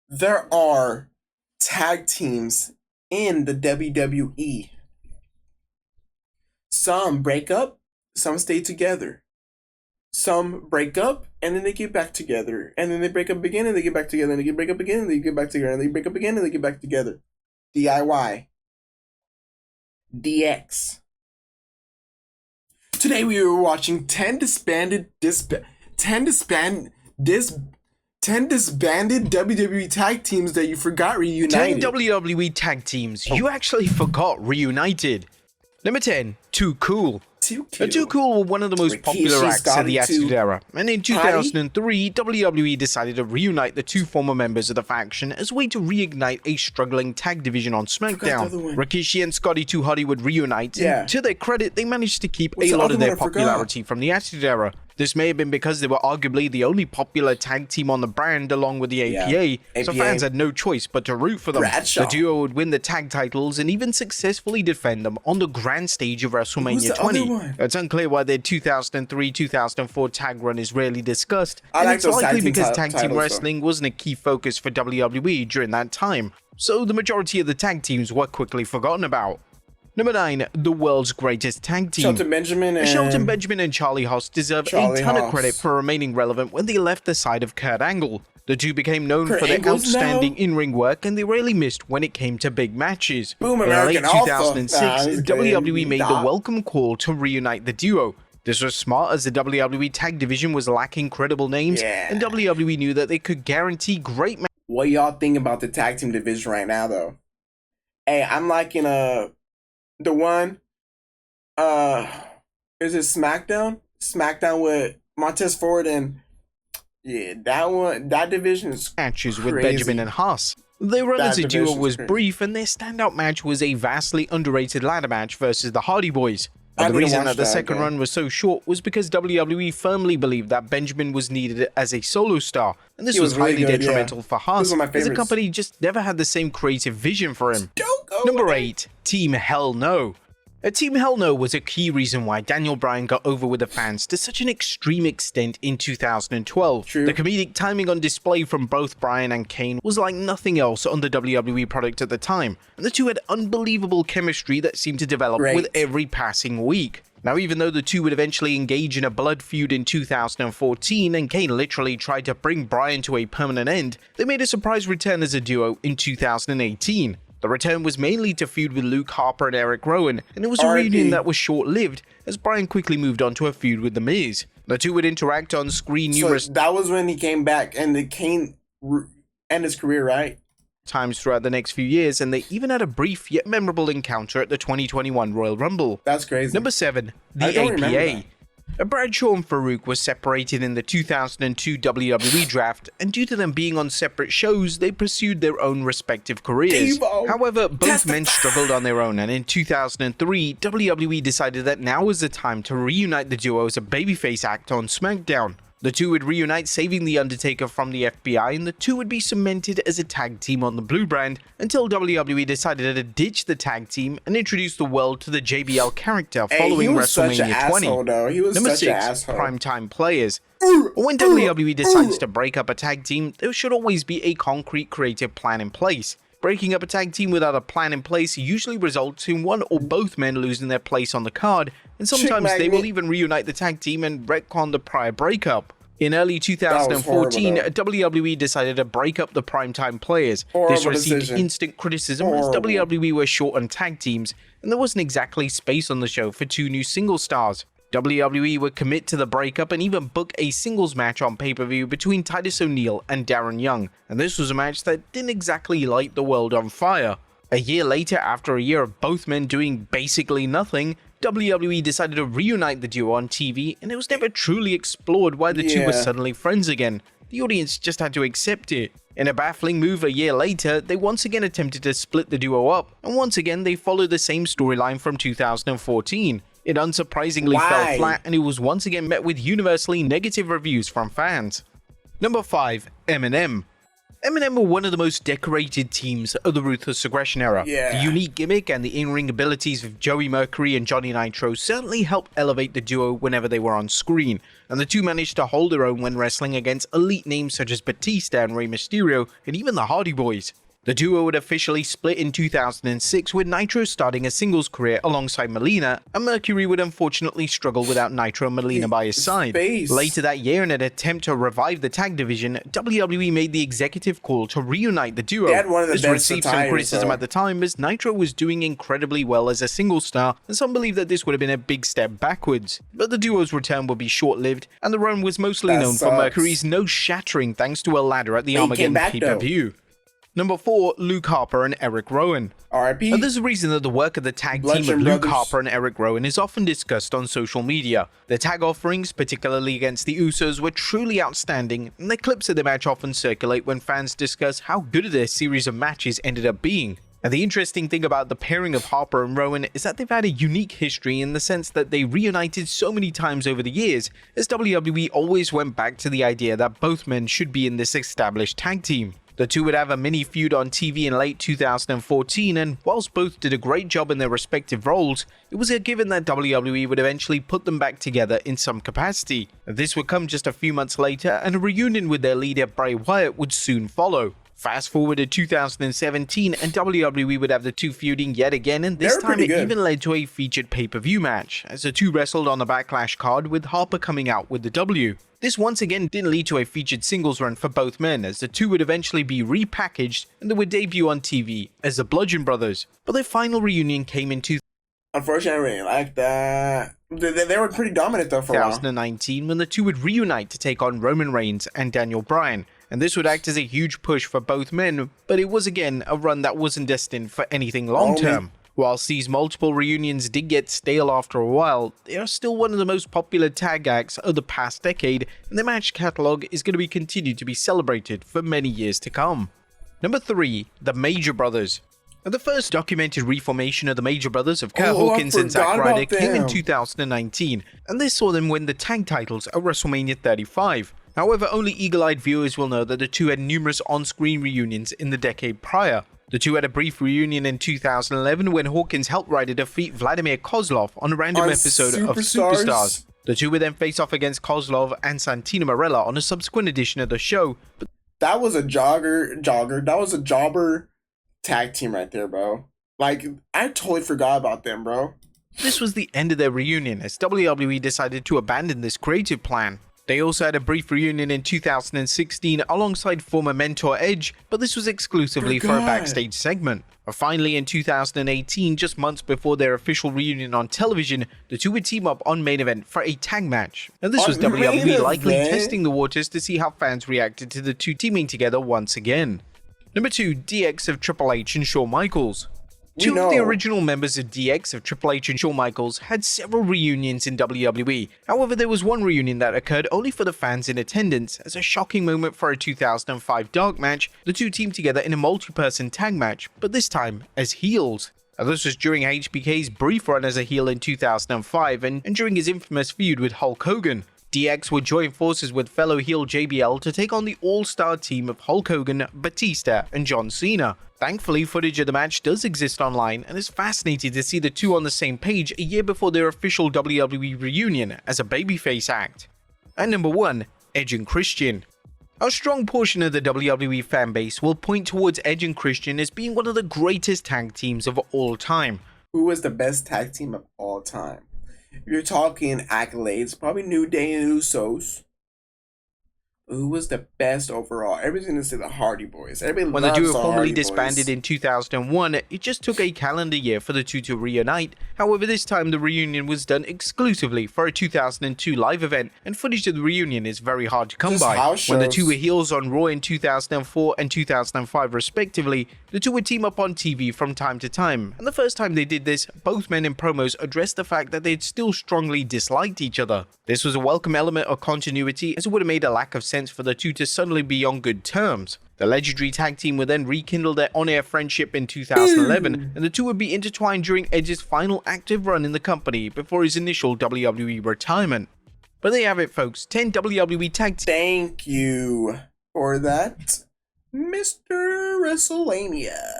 there are tag teams in the WWE. Some break up, some stay together. Some break up and then they get back together. And then they break up again and they get back together. And they break up again and they get back together. And they break up again and they get back together. DIY. DX. Today we were watching 10 disbanded WWE tag teams that you forgot reunited. 10 WWE tag teams you actually forgot reunited. Number 10, Too Cool. Too Cool were one of the most popular acts of the Attitude Era, and in 2003, WWE decided to reunite the two former members of the faction as a way to reignite a struggling tag division on SmackDown. Rikishi and Scotty 2 Hotty would reunite, and to their credit, they managed to keep a lot of their popularity from the Attitude Era. This may have been because they were arguably the only popular tag team on the brand along with the APA, so fans had no choice but to root for them. The duo would win the tag titles and even successfully defend them on the grand stage of WrestleMania 20. It's unclear why their 2003-2004 tag run is rarely discussed, and it's likely because tag team wrestling wasn't a key focus for WWE during that time, so the majority of the tag teams were quickly forgotten about. Number 9, the world's greatest tag team. Shelton Benjamin and Charlie Haas deserve a ton of credit for remaining relevant when they left the side of Kurt Angle. The two became known for their outstanding in-ring work, and they rarely missed when it came to big matches. In late 2006, WWE made the welcome call to reunite the duo. This was smart as the WWE tag division was lacking credible names, and WWE knew that they could guarantee great matches. What y'all think about the tag team division right now, though? Hey, I'm liking the one, is it SmackDown? SmackDown with Montez Ford and that division is matches crazy. With Benjamin and Haas. Their run as a duo was brief, and their standout match was a vastly underrated ladder match versus the Hardy Boys. But the reason that the second run was so short was because WWE firmly believed that Benjamin was needed as a solo star, and this was highly detrimental for Haas, as the company just never had the same creative vision for him. Number 8, Team Hell No. Team Hell No was a key reason why Daniel Bryan got over with the fans to such an extreme extent in 2012. The comedic timing on display from both Bryan and Kane was like nothing else on the WWE product at the time, and the two had unbelievable chemistry that seemed to develop with every passing week. Now, even though the two would eventually engage in a blood feud in 2014, and Kane literally tried to bring Bryan to a permanent end, they made a surprise return as a duo in 2018. The return was mainly to feud with Luke Harper and Eric Rowan, and it was a reunion that was short-lived, as Bryan quickly moved on to a feud with The Miz. The two would interact on screen numerous that was when he came back, and the Kane ended his career, right? Times throughout the next few years, and they even had a brief yet memorable encounter at the 2021 Royal Rumble. That's crazy. Number 7, the APA. Bradshaw and Farouk were separated in the 2002 WWE draft, and due to them being on separate shows, they pursued their own respective careers. However, both men struggled on their own, and in 2003, WWE decided that now was the time to reunite the duo as a babyface act on SmackDown. The two would reunite, saving The Undertaker from the FBI, and the two would be cemented as a tag team on the Blue brand until WWE decided to ditch the tag team and introduce the world to the JBL character following WrestleMania 20. Number 6, Primetime Players. When WWE decides to break up a tag team, there should always be a concrete creative plan in place. Breaking up a tag team without a plan in place usually results in one or both men losing their place on the card, and sometimes they will even reunite the tag team and retcon the prior breakup. In early 2014, WWE decided to break up the Primetime Players. This received instant criticism as WWE were short on tag teams, and there wasn't exactly space on the show for two new single stars. WWE would commit to the breakup and even book a singles match on pay-per-view between Titus O'Neil and Darren Young, and this was a match that didn't exactly light the world on fire. A year later, after a year of both men doing basically nothing, WWE decided to reunite the duo on TV, and it was never truly explored why the two were suddenly friends again. The audience just had to accept it. In a baffling move a year later, they once again attempted to split the duo up, and once again they followed the same storyline from 2014. It unsurprisingly fell flat, and it was once again met with universally negative reviews from fans. Number 5, Eminem. Eminem were one of the most decorated teams of the Ruthless Aggression era. Yeah. The unique gimmick and the in-ring abilities of Joey Mercury and Johnny Nitro certainly helped elevate the duo whenever they were on screen, and the two managed to hold their own when wrestling against elite names such as Batista and Rey Mysterio, and even the Hardy Boys. The duo would officially split in 2006, with Nitro starting a singles career alongside Melina, and Mercury would unfortunately struggle without Nitro and Melina by his side. Later that year, in an attempt to revive the tag division, WWE made the executive call to reunite the duo. This received some criticism at the time, as Nitro was doing incredibly well as a single star, and some believed that this would have been a big step backwards. But the duo's return would be short-lived, and the run was mostly known for Mercury's nose-shattering thanks to a ladder at the Armageddon pay-per-view. Number 4, Luke Harper and Eric Rowan. R.I.P. There's a reason that the work of the tag team of Luke Harper and Eric Rowan is often discussed on social media. Their tag offerings, particularly against the Usos, were truly outstanding, and the clips of the match often circulate when fans discuss how good their series of matches ended up being. And the interesting thing about the pairing of Harper and Rowan is that they've had a unique history in the sense that they reunited so many times over the years, as WWE always went back to the idea that both men should be in this established tag team. The two would have a mini feud on TV in late 2014, and whilst both did a great job in their respective roles, it was a given that WWE would eventually put them back together in some capacity. This would come just a few months later, and a reunion with their leader Bray Wyatt would soon follow. Fast forward to 2017, and WWE would have the two feuding yet again, and this time it even led to a featured pay-per-view match, as the two wrestled on the Backlash card, with Harper coming out with the W. This once again didn't lead to a featured singles run for both men, as the two would eventually be repackaged and they would debut on TV as the Bludgeon Brothers, but their final reunion came in Unfortunately, I really like that. They were pretty dominant though for a while. 2019, when the two would reunite to take on Roman Reigns and Daniel Bryan, and this would act as a huge push for both men, but it was again a run that wasn't destined for anything long-term. Whilst these multiple reunions did get stale after a while, they are still one of the most popular tag acts of the past decade, and their match catalogue is going to be continued to be celebrated for many years to come. Number 3, the Major Brothers. The first documented reformation of the Major Brothers of Kurt Hawkins and Zack Ryder came in 2019, and this saw them win the tag titles at WrestleMania 35. However, only eagle-eyed viewers will know that the two had numerous on-screen reunions in the decade prior. The two had a brief reunion in 2011 when Hawkins helped Ryder defeat Vladimir Kozlov on a random episode of Superstars. The two would then face off against Kozlov and Santino Marella on a subsequent edition of the show. That was a that was a jobber tag team right there, bro. Like, I totally forgot about them, bro. This was the end of their reunion, as WWE decided to abandon this creative plan. They also had a brief reunion in 2016 alongside former mentor Edge, but this was exclusively for a backstage segment. Finally, in 2018, just months before their official reunion on television, the two would team up on Main Event for a tag match. And this was WWE likely testing the waters to see how fans reacted to the two teaming together once again. Number 2, DX of Triple H and Shawn Michaels. Two of the original members of DX of Triple H and Shawn Michaels had several reunions in WWE. However, there was one reunion that occurred only for the fans in attendance. As a shocking moment for a 2005 Dark match, the two teamed together in a multi-person tag match, but this time as heels. This was during HBK's brief run as a heel in 2005 and during his infamous feud with Hulk Hogan. DX would join forces with fellow heel JBL to take on the all-star team of Hulk Hogan, Batista, and John Cena. Thankfully, footage of the match does exist online, and it's fascinating to see the two on the same page a year before their official WWE reunion as a babyface act. And number 1, Edge and Christian. A strong portion of the WWE fanbase will point towards Edge and Christian as being one of the greatest tag teams of all time. Who was the best tag team of all time? If you're talking accolades, probably New Day and Usos. Who was the best overall? Everybody's going to say the Hardy Boys. Everybody when the duo formally disbanded in 2001, it just took a calendar year for the two to reunite. However, this time the reunion was done exclusively for a 2002 live event, and footage of the reunion is very hard to come by. When the two were heels on Raw in 2004 and 2005 respectively, the two would team up on TV from time to time, and the first time they did this, both men in promos addressed the fact that they'd still strongly disliked each other. This was a welcome element of continuity, as it would have made a lack of sense for the two to suddenly be on good terms. The legendary tag team would then rekindle their on-air friendship in 2011, and the two would be intertwined during Edge's final active run in the company before his initial WWE retirement. But there you have it, folks. 10 WWE tag teams. Thank you for that. Mr. WrestleMania.